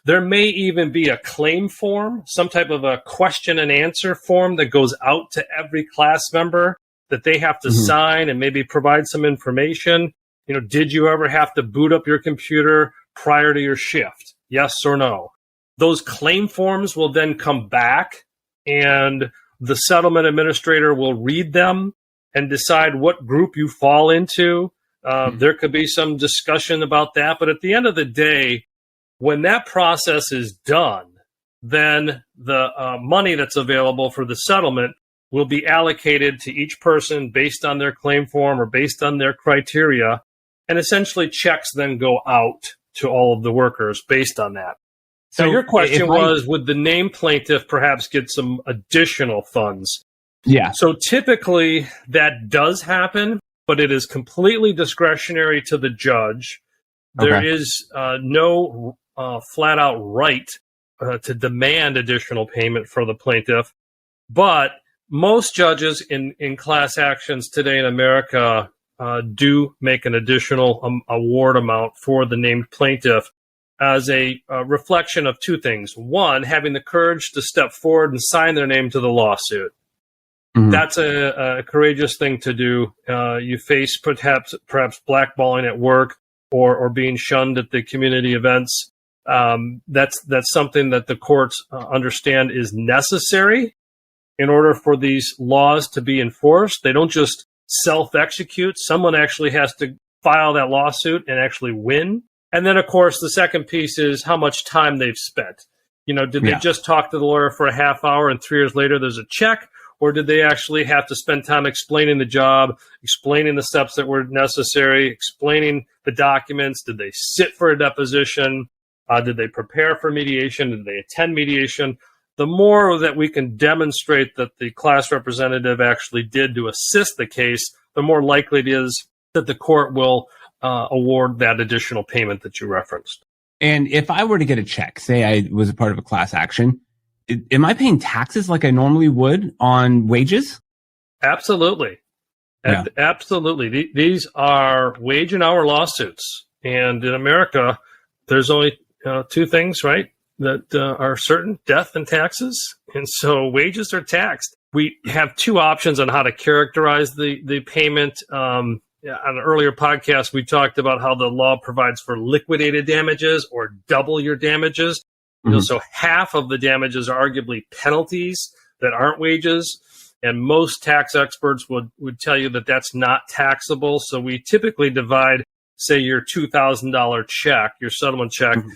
There may even be a claim form, some type of a question and answer form that goes out to every class member that they have to sign and maybe provide some information. Did you ever have to boot up your computer prior to your shift? Yes or no? Those claim forms will then come back, and the settlement administrator will read them and decide what group you fall into. There could be some discussion about that. But at the end of the day, when that process is done, then the money that's available for the settlement will be allocated to each person based on their claim form or based on their criteria. And essentially checks then go out to all of the workers based on that. So your question was, would the named plaintiff perhaps get some additional funds? Yeah. So typically that does happen, but it is completely discretionary to the judge. There is no flat out right to demand additional payment for the plaintiff. But most judges in class actions today in America do make an additional award amount for the named plaintiff as a reflection of two things. One, having the courage to step forward and sign their name to the lawsuit. Mm-hmm. That's a courageous thing to do. You face perhaps blackballing at work or being shunned at the community events. That's something that the courts understand is necessary in order for these laws to be enforced. They don't just self-execute. Someone actually has to file that lawsuit and actually win. And then, of course, the second piece is how much time they've spent. Did they just talk to the lawyer for a half hour and 3 years later there's a check? Or did they actually have to spend time explaining the job, explaining the steps that were necessary, explaining the documents? Did they sit for a deposition? Did they prepare for mediation? Did they attend mediation? The more that we can demonstrate that the class representative actually did to assist the case, the more likely it is that the court will award that additional payment that you referenced. And if I were to get a check, say I was a part of a class action, am I paying taxes like I normally would on wages? Absolutely. Yeah. Absolutely. These are wage and hour lawsuits. And in America, there's only two things, right, that are certain: death and taxes. And so wages are taxed. We have two options on how to characterize the payment. On an earlier podcast, we talked about how the law provides for liquidated damages or double your damages. Mm-hmm. So half of the damages are arguably penalties that aren't wages. And most tax experts would tell you that that's not taxable. So we typically divide, say, your $2,000 check, your settlement check, mm-hmm.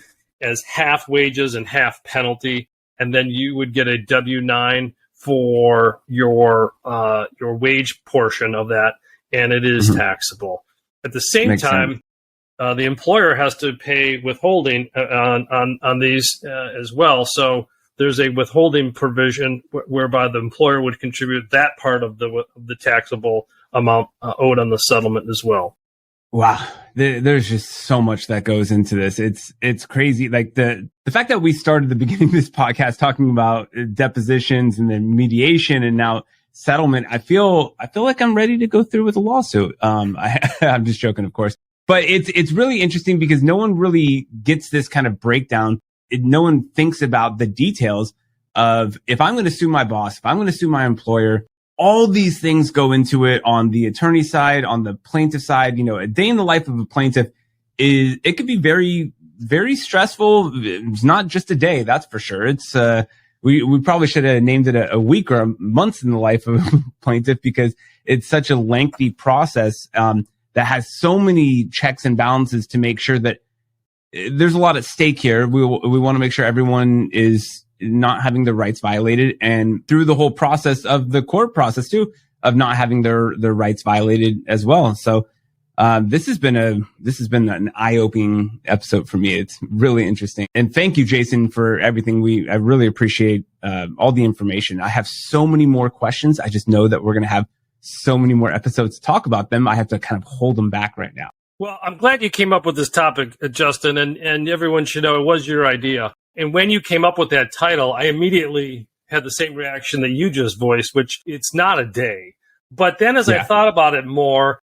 as half wages and half penalty. And then you would get a W-9 for your wage portion of that. And it is mm-hmm. taxable. At the same Makes time, sense. The employer has to pay withholding on these as well. So there's a withholding provision whereby the employer would contribute that part of the taxable amount owed on the settlement as well. Wow, there's just so much that goes into this. It's crazy. Like the fact that we started the beginning of this podcast talking about depositions and then mediation and now settlement. I feel like I'm ready to go through with a lawsuit. I'm just joking, of course. But it's really interesting because no one really gets this kind of breakdown. No one thinks about the details of if I'm going to sue my boss, if I'm going to sue my employer, all these things go into it on the attorney side, on the plaintiff side. A day in the life of a plaintiff it could be very, very stressful. It's not just a day, that's for sure. It's we probably should have named it a week or a month in the life of a plaintiff because it's such a lengthy process that has so many checks and balances to make sure that there's a lot at stake here. We want to make sure everyone is not having their rights violated, and through the whole process of the court process too, of not having their rights violated as well. So this has been an eye-opening episode for me. It's really interesting, and thank you, Jason, for everything. I really appreciate all the information. I have so many more questions. I just know that we're going to have so many more episodes to talk about them. I have to kind of hold them back right now. Well, I'm glad you came up with this topic, Justin, and everyone should know it was your idea. And when you came up with that title, I immediately had the same reaction that you just voiced, which it's not a day. But then as I thought about it more,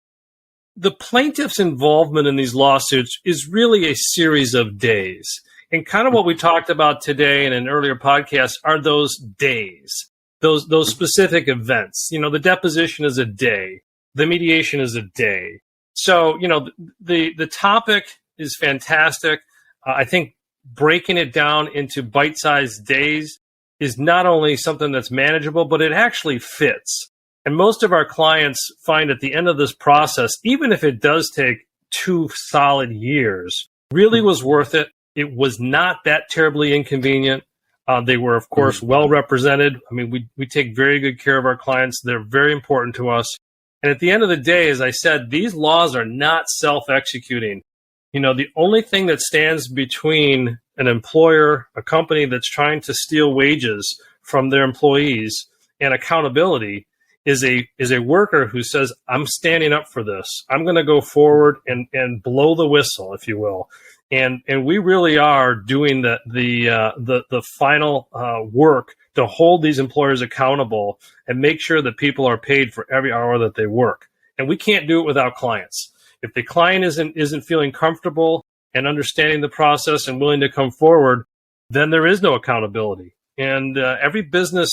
the plaintiff's involvement in these lawsuits is really a series of days. And kind of what we talked about today in an earlier podcast are those days, those specific events. The deposition is a day. The mediation is a day. So, the topic is fantastic. I think breaking it down into bite-sized days is not only something that's manageable, but it actually fits. And most of our clients find at the end of this process, even if it does take 2 solid years, really was worth it. It was not that terribly inconvenient. They were, of course, well represented. I mean, we take very good care of our clients. They're very important to us. And at the end of the day, as I said, these laws are not self-executing. The only thing that stands between an employer, a company that's trying to steal wages from their employees, and accountability is a worker who says, I'm standing up for this. I'm going to go forward and blow the whistle, if you will. And we really are doing the final work to hold these employers accountable and make sure that people are paid for every hour that they work. And we can't do it without clients. If the client isn't feeling comfortable and understanding the process and willing to come forward, then there is no accountability. And every business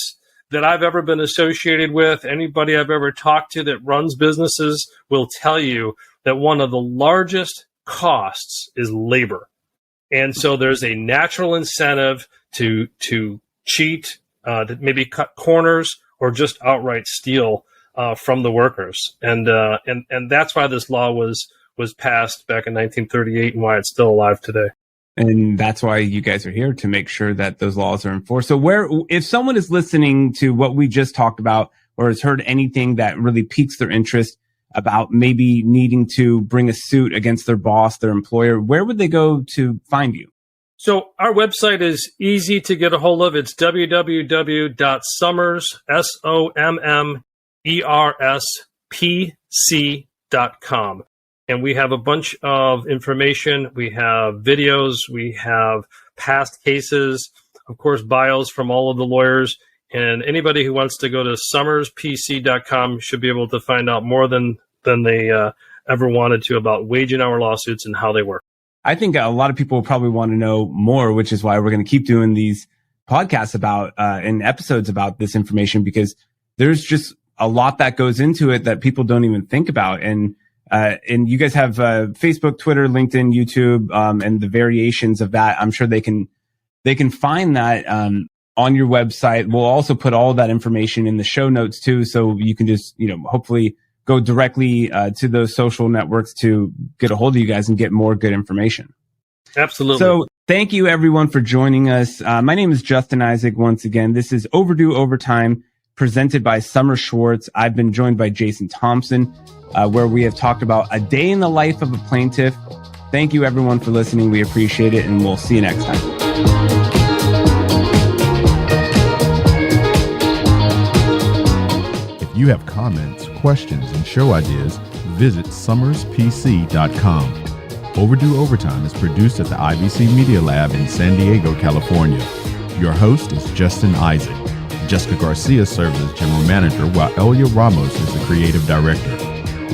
that I've ever been associated with, anybody I've ever talked to that runs businesses will tell you that one of the largest costs is labor. And so there's a natural incentive to cheat, to maybe cut corners or just outright steal from the workers. And that's why this law was passed back in 1938 and why it's still alive today. And that's why you guys are here, to make sure that those laws are enforced. So if someone is listening to what we just talked about or has heard anything that really piques their interest about maybe needing to bring a suit against their boss, their employer, where would they go to find you? So our website is easy to get a hold of. It's www.sommerspc.com. And we have a bunch of information. We have videos. We have past cases, of course, bios from all of the lawyers. And anybody who wants to go to sommerspc.com should be able to find out more than they ever wanted to about wage and hour lawsuits and how they work. I think a lot of people probably want to know more, which is why we're going to keep doing these podcasts about and episodes about this information, because there's just a lot that goes into it that people don't even think about. And you guys have Facebook, Twitter, LinkedIn, YouTube, and the variations of that. I'm sure they can find that on your website. We'll also put all of that information in the show notes too, so you can just hopefully go directly to those social networks to get a hold of you guys and get more good information. Absolutely. So thank you everyone for joining us. My name is Justin Isaac. Once again, this is Overdue Overtime, presented by Summer Schwartz. I've been joined by Jason Thompson, where we have talked about a day in the life of a plaintiff. Thank you everyone for listening. We appreciate it, and we'll see you next time. If you have comments, questions, and show ideas, visit sommerspc.com. Overdue Overtime is produced at the IBC Media Lab in San Diego, California. Your host is Justin Isaac. Jessica Garcia serves as General Manager, while Elia Ramos is the Creative Director.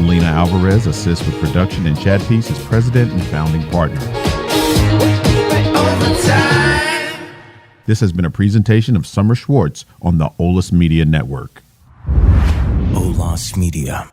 Lena Alvarez assists with production, and Chad Peace is President and Founding Partner. This has been a presentation of Summer Schwartz on the Olas Media Network. Olas Media.